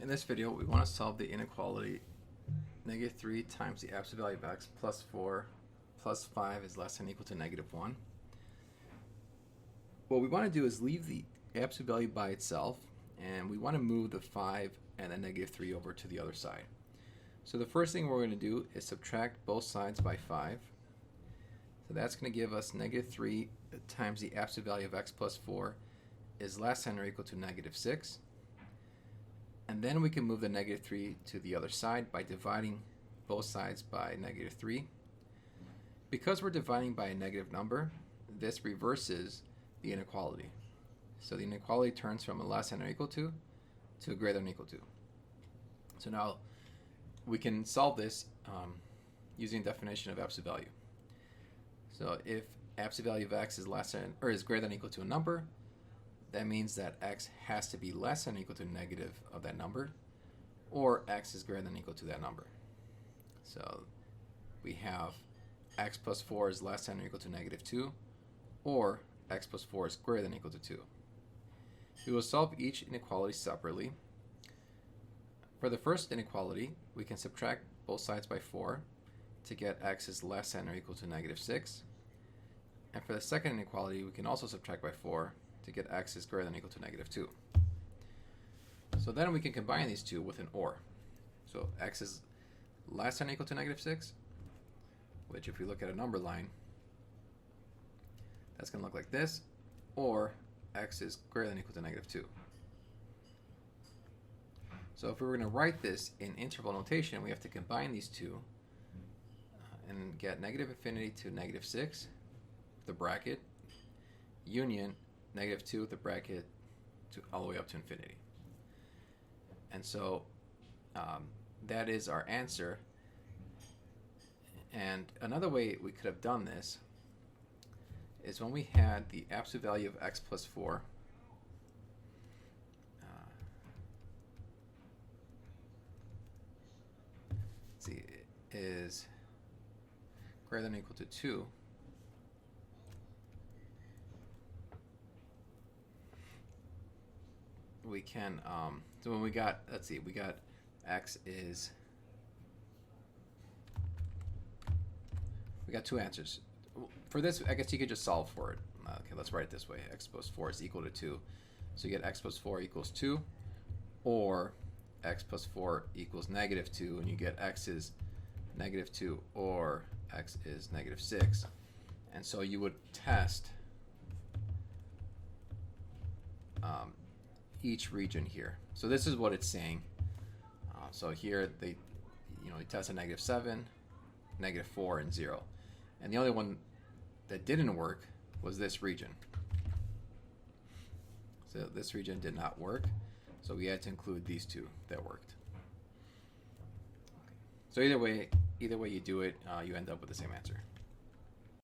In this video, we want to solve the inequality -3 times the absolute value of x plus 4 plus 5 is less than or equal to -1. What we want to do is leave the absolute value by itself, and we want to move the 5 and the -3 over to the other side. So the first thing we're going to do is subtract both sides by 5. So that's going to give us -3 times the absolute value of x plus 4 is less than or equal to -6. And then we can move the -3 to the other side by dividing both sides by -3. Because we're dividing by a negative number, this reverses the inequality. So the inequality turns from a less than or equal to a greater than or equal to. So now we can solve this using the definition of absolute value. So if absolute value of x is less than or is greater than or equal to a number, that means that x has to be less than or equal to negative of that number, or x is greater than or equal to that number. So we have x plus 4 is less than or equal to -2, or x plus 4 is greater than or equal to 2. We will solve each inequality separately. For the first inequality, we can subtract both sides by 4 to get x is less than or equal to -6. And for the second inequality, we can also subtract by 4 to get x is greater than or equal to -2. So then we can combine these two with an or. So x is less than or equal to -6, which if we look at a number line, that's going to look like this, or x is greater than or equal to -2. So if we were going to write this in interval notation, we have to combine these two and get -infinity to -6, the bracket, union -2 with the bracket to all the way up to infinity. And so that is our answer. And another way we could have done this is when we had the absolute value of x plus 4 is greater than or equal to 2. We can, so when we got, let's see, we got x is, we got two answers. For this, I guess you could just solve for it. Okay, let's write it this way. X plus 4 is equal to 2. So you get x plus 4 equals 2, or x plus 4 equals -2, and you get x is -2, or x is -6. And so you would test each region here. So this is what it's saying. So here they tested -7, -4, and 0. And the only one that didn't work was this region. So this region did not work. So we had to include these two that worked. So either way you do it, you end up with the same answer.